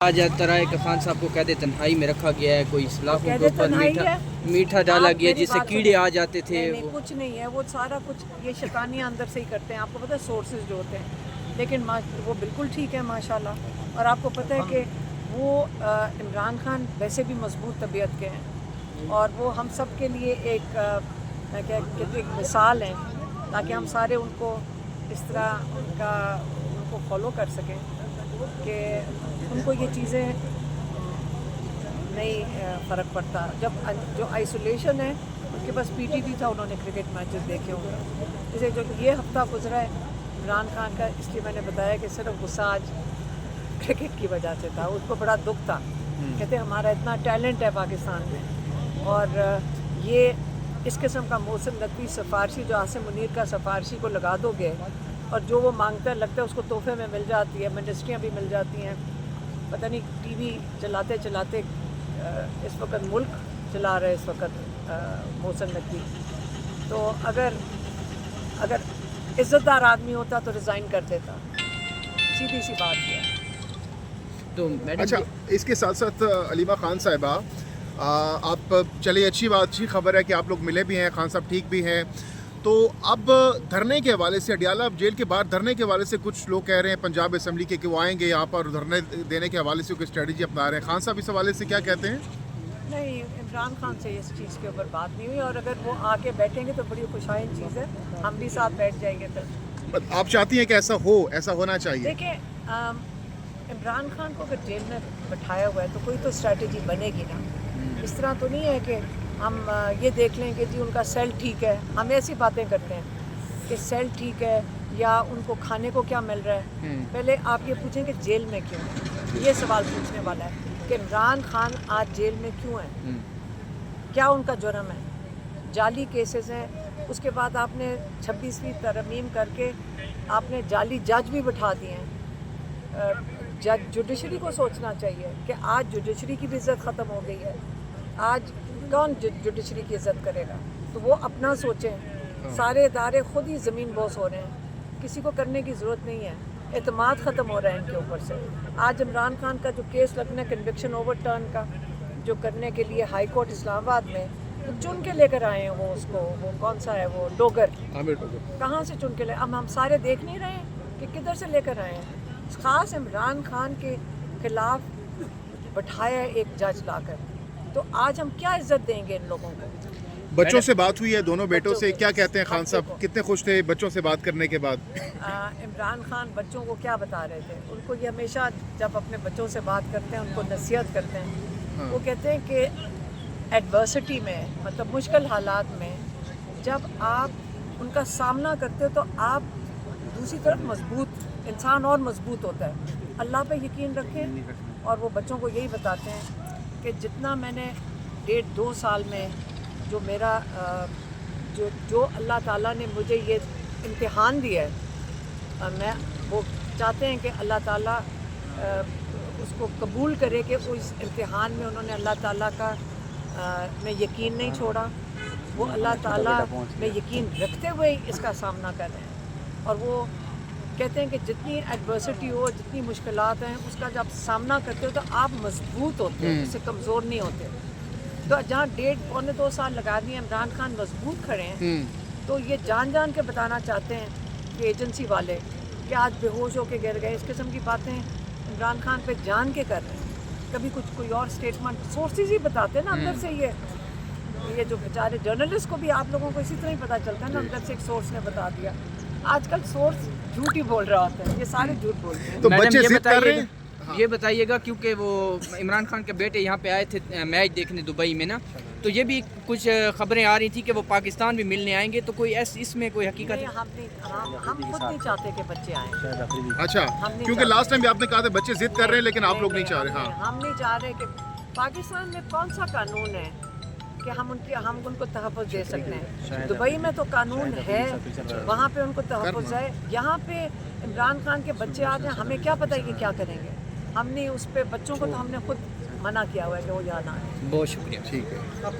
आ जाता रहा है कि खान साहब को कैद तन्हाई में रखा गया है, कोई इस्लाफों के ऊपर मीठा डाला गया जिससे कीड़े आ जाते थे। नहीं, कुछ नहीं है, वो सारा कुछ ये शैतानियाँ अंदर से ही करते हैं। आपको पता है सोर्सेज जो होते हैं, लेकिन वो बिल्कुल ठीक है माशाल्लाह। और आपको पता है कि वो इमरान खान वैसे भी मजबूत तबीयत के हैं और वो हम सब के लिए एक एक मिसाल है, ताकि हम सारे उनको इस तरह उनको फॉलो कर सकें कि उनको ये चीज़ें नहीं फ़र्क पड़ता। जब जो आइसोलेशन है उसके पास पीटीवी था, उन्होंने क्रिकेट मैचेस देखे होंगे। जैसे जो ये हफ्ता गुजरा है इमरान खान का, इसलिए मैंने बताया कि सिर्फ गुस्सा आज क्रिकेट की वजह से था। उसको बड़ा दुख था, कहते हमारा इतना टैलेंट है पाकिस्तान में, और ये इस किस्म का मोहसिन नकवी सिफारशी जो आसिम मुनीर का सिफारशी को लगा दोगे और जो वो मांगता है लगता है उसको तोहफे में मिल जाती है, मिनिस्ट्रियाँ भी मिल जाती हैं। पता नहीं टीवी चलाते चलाते इस वक्त मुल्क चला रहे इस वक्त मोहसिन नकवी। तो अगर इज़्ज़तदार आदमी होता तो रिज़ाइन कर देता, सीधी सी बात है। तो मैडम अच्छा, इसके साथ साथ अलीमा खान साहिबा, आप चलिए अच्छी खबर है कि आप लोग मिले भी हैं, खान साहब ठीक भी हैं। तो अब धरने के हवाले से अडियाला जेल के बाहर धरने के हवाले से कुछ लोग कह रहे हैं पंजाब असम्बली के कि वो आएंगे यहाँ पर धरने देने के हवाले से कोई स्ट्रेटजी अपना रहे हैं। खान साहब इस हवाले से क्या कहते हैं? नहीं, इमरान खान से इस चीज़ के ऊपर बात नहीं हुई, और अगर वो आके बैठेंगे तो बड़ी खुशाइन चीज़ है, हम भी साथ बैठ जाएंगे फिर। आप चाहती हैं कि ऐसा होना चाहिए? देखिए, इमरान खान को अगर जेल में बैठाया हुआ है तो कोई तो स्ट्रैटेजी बनेगी ना। इस तरह तो नहीं है कि हम ये देख लें कि जी उनका सेल ठीक है। हम ऐसी बातें करते हैं कि सेल ठीक है या उनको खाने को क्या मिल रहा है। पहले आप ये पूछें कि जेल में क्यों है, ये सवाल पूछने वाला है कि इमरान खान आज जेल में क्यों है, क्या उनका जुर्म है। जाली केसेस हैं, उसके बाद आपने 26वीं तरमीम करके आपने जाली जज भी बिठा दिए हैं। जज जुडिशरी को सोचना चाहिए कि आज जुडिशरी की भी इज़्ज़त ख़त्म हो गई है। आज कौन जुडिशरी की इज़्ज़त करेगा? तो वो अपना सोचें। सारे इदारे खुद ही ज़मीन बोस हो रहे हैं, किसी को करने की ज़रूरत नहीं है। एतमाद ख़त्म हो रहा है इनके ऊपर से। आज इमरान खान का जो केस लगना है कन्विक्शन ओवरटर्न का, जो करने के लिए हाई कोर्ट इस्लामाबाद में तो चुन के लेकर आए हैं वो उसको, वो कौन सा है वो डोगर, कहाँ से चुन के ले, अब हम सारे देख नहीं रहे हैं कि किधर से लेकर आए हैं। ख़ास इमरान खान के ख़िलाफ़ बैठाया एक जज लाकर, तो आज हम क्या इज्जत देंगे इन लोगों को? बच्चों से बात हुई है, दोनों बेटों से, क्या कहते हैं खान साहब? कितने खुश थे बच्चों से बात करने के बाद? इमरान खान बच्चों को क्या बता रहे थे? उनको ये हमेशा जब अपने बच्चों से बात करते हैं उनको नसीहत करते हैं। वो कहते हैं कि एडवर्सिटी में, मतलब मुश्किल हालात में जब आप उनका सामना करते हो तो आप दूसरी तरफ मजबूत, इंसान और मजबूत होता है। अल्लाह पे यकीन रखें, और वो बच्चों को यही बताते हैं कि जितना मैंने 1.5-2 साल में जो मेरा जो अल्लाह ताला ने मुझे ये इम्तिहान दिया है, मैं वो चाहते हैं कि अल्लाह ताला उसको कबूल करे कि उस इम्तिहान में उन्होंने अल्लाह ताला का में यकीन नहीं छोड़ा। वो अल्लाह ताला में यकीन रखते हुए इसका सामना कर रहे हैं। और वो कहते हैं कि जितनी एडवर्सिटी हो, जितनी मुश्किलात हैं, उसका जब सामना करते हो तो आप मजबूत होते हो, उससे कमज़ोर नहीं होते। तो जहाँ 1.5-2 साल लगा दिए इमरान खान मजबूत खड़े हैं, तो ये जान के बताना चाहते हैं कि एजेंसी वाले कि आज बेहोश होके गिर गए, इस किस्म की बातें इमरान खान पे जान के कर रहे हैं। कभी कोई और स्टेटमेंट सोर्सेज ही बताते हैं ना अंदर से। ये जो बेचारे जर्नलिस्ट को भी आप लोगों को इसी तरह ही पता चलता है ना, अंदर से एक सोर्स ने बता दिया। आजकल सोर्स झूठ ही बोल रहा होता है, ये सारे झूठ बोलते हैं। तो बच्चे जिद कर रहे हैं? ये बताइएगा, क्योंकि वो इमरान खान के बेटे यहाँ पे आए थे मैच देखने दुबई में ना, तो ये भी कुछ खबरें आ रही थी कि वो पाकिस्तान भी मिलने आएंगे, तो कोई इसमें कोई हकीकत है? हम खुद नहीं चाहते कि बच्चे आएँ। अच्छा, क्योंकि लास्ट टाइम भी आपने कहा था बच्चे जिद कर रहे हैं, लेकिन आप लोग नहीं चाह रहे। हाँ, हम नहीं चाह रहे कि पाकिस्तान में कौन सा कानून है कि हम उनको तहफ़्फ़ुज़ दे सकते हैं। दुबई में तो कानून है, वहाँ पे उनको तहफ़्फ़ुज़ है। यहाँ पे इमरान खान के बच्चे आ जाए, हमें क्या पता है कि क्या करेंगे। हमने उस पे बच्चों को तो हमने खुद मना किया हुआ है कि वो यहाँ ना आए। बहुत शुक्रिया। ठीक है।